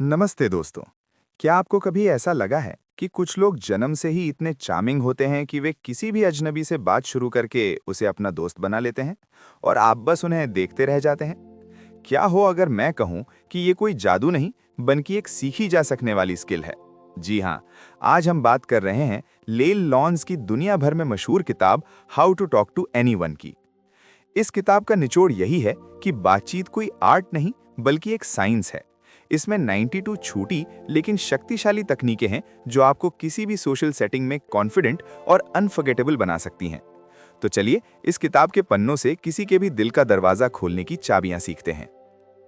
नमस्ते दोस्तों। क्या आपको कभी ऐसा लगा है कि कुछ लोग जन्म से ही इतने चार्मिंग होते हैं कि वे किसी भी अजनबी से बात शुरू करके उसे अपना दोस्त बना लेते हैं और आप बस उन्हें देखते रह जाते हैं? क्या हो अगर मैं कहूं कि ये कोई जादू नहीं बल्कि एक सीखी जा सकने वाली स्किल है। जी हाँ, आज हम बात कर रहे हैं लेल लॉन्स की दुनिया भर में मशहूर किताब how to talk to anyone की। इस किताब का निचोड़ यही है कि बातचीत कोई आर्ट नहीं बल्कि एक साइंस है। इसमें 92 छोटी लेकिन शक्तिशाली तकनीकें हैं जो आपको किसी भी सोशल सेटिंग में कॉन्फिडेंट और अनफॉरगेटेबल बना सकती हैं। तो चलिए इस किताब के पन्नों से किसी के भी दिल का दरवाजा खोलने की चाबियां सीखते हैं।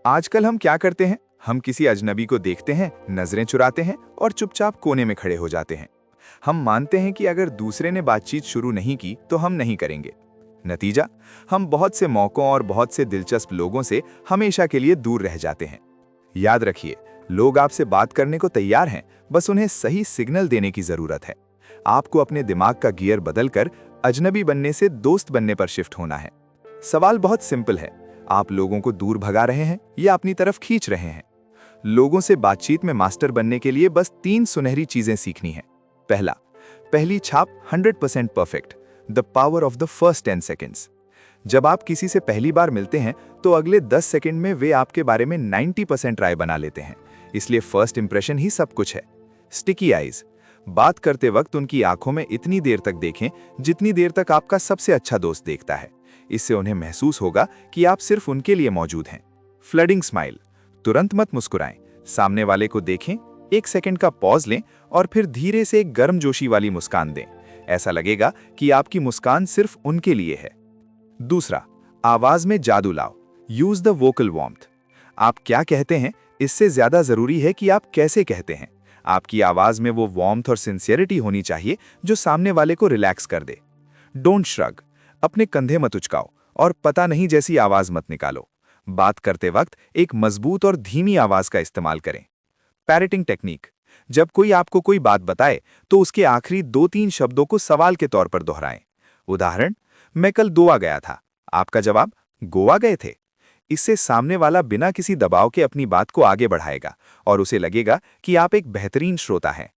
आजकल हम क्या करते हैं? हम किसी अजनबी को देखते हैं, नजरें चुराते हैं और चुपचाप कोने में खड़े हो जाते हैं। हम मानते हैं कि अगर दूसरे ने बातचीत शुरू नहीं की तो हम नहीं करेंगे। नतीजा, हम बहुत से मौकों और बहुत से दिलचस्प लोगों से हमेशा के लिए दूर रह जाते हैं। याद रखिए, लोग आपसे बात करने को तैयार हैं, बस उन्हें सही सिग्नल देने की जरूरत है। आपको अपने दिमाग का गियर बदलकर अजनबी बनने से दोस्त बनने पर शिफ्ट होना है। सवाल बहुत सिंपल है, आप लोगों को दूर भगा रहे हैं या अपनी तरफ खींच रहे हैं? लोगों से बातचीत में मास्टर बनने के लिए बस 3 सुनहरी चीजें सीखनी है। पहला, पहली छाप 100% perfect, the power of the first 10 seconds. जब आप किसी से पहली बार मिलते हैं तो अगले 10 सेकंड में वे आपके बारे में 90% राय बना लेते हैं, इसलिए फर्स्ट इंप्रेशन ही सब कुछ है। स्टिकी आईज, बात करते वक्त उनकी आंखों में इतनी देर तक देखें जितनी देर तक आपका सबसे अच्छा दोस्त देखता है। इससे उन्हें महसूस होगा कि आप सिर्फ उनके लिए मौजूद हैं। फ्लडिंग स्माइल, तुरंत मत मुस्कुराएं, सामने वाले को देखें, 1 सेकंड का पॉज लें और फिर धीरे से एक गर्मजोशी वाली मुस्कान दें। ऐसा लगेगा कि आपकी मुस्कान सिर्फ उनके लिए है। दूसरा, आवाज में जादू लाओ, यूज द वोकल वार्मथ। आप क्या कहते हैं इससे ज्यादा जरूरी है कि आप कैसे कहते हैं। आपकी आवाज में वो वार्मथ और सिंसियरिटी होनी चाहिए जो सामने वाले को रिलैक्स कर दे। डोंट श्रग, अपने कंधे मत उचकाओ और पता नहीं जैसी आवाज मत निकालो। बात करते वक्त एक मजबूत और धीमी आवाज का इस्तेमाल करें। पैरेटिंग टेक्निक, जब कोई आपको कोई बात बताए तो उसके आखिरी 2-3 शब्दों को सवाल के तौर पर दोहराएं। उदाहरण, मैं कल गोवा गया था, आपका जवाब, गोवा गए थे। इससे सामने वाला बिना किसी दबाव के अपनी बात को आगे बढ़ाएगा और उसे लगेगा कि आप एक बेहतरीन श्रोता हैं।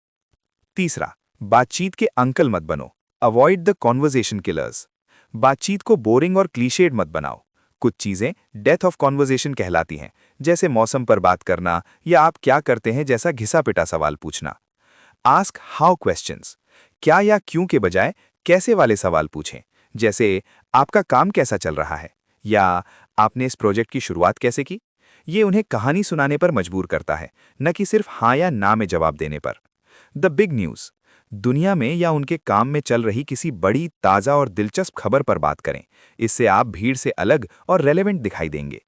तीसरा, बातचीत के अंकल मत बनो, अवॉइड द कॉन्वर्जेशन किलर्स। बातचीत को बोरिंग और क्लीशेड मत बनाओ। कुछ चीजें डेथ ऑफ कॉन्वर्जेशन कहलाती हैं, जैसे मौसम पर बात करना या आप क्या करते हैं जैसा घिसा पिटा सवाल पूछना। आस्क हाउ क्वेश्चंस, क्या या क्यों के बजाय कैसे वाले सवाल पूछें, जैसे आपका काम कैसा चल रहा है या आपने इस प्रोजेक्ट की शुरुआत कैसे की। ये उन्हें कहानी सुनाने पर मजबूर करता है, न कि सिर्फ हाँ या ना में जवाब देने पर। द बिग न्यूज़, दुनिया में या उनके काम में चल रही किसी बड़ी, ताज़ा और दिलचस्प खबर पर बात करें। इससे आप भीड़ से अलग और रेलेवेंट दिखाई देंगे।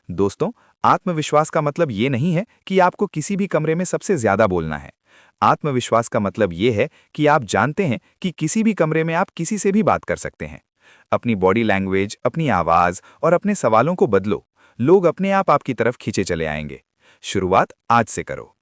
दोस्तों, आत्मविश्वास का मतलब ये नहीं है कि आपको किसी भी कमरे में सबसे ज्यादा बोलना है। आत्मविश्वास का मतलब ये है कि आप जानते हैं कि किसी भी कमरे में आप किसी से भी बात कर सकते हैं। अपनी बॉडी लैंग्वेज, अपनी आवाज और अपने सवालों को बदलो। लोग अपने आप आपकी तरफ खींचे चले आएंगे। शुरुआत आज से करो।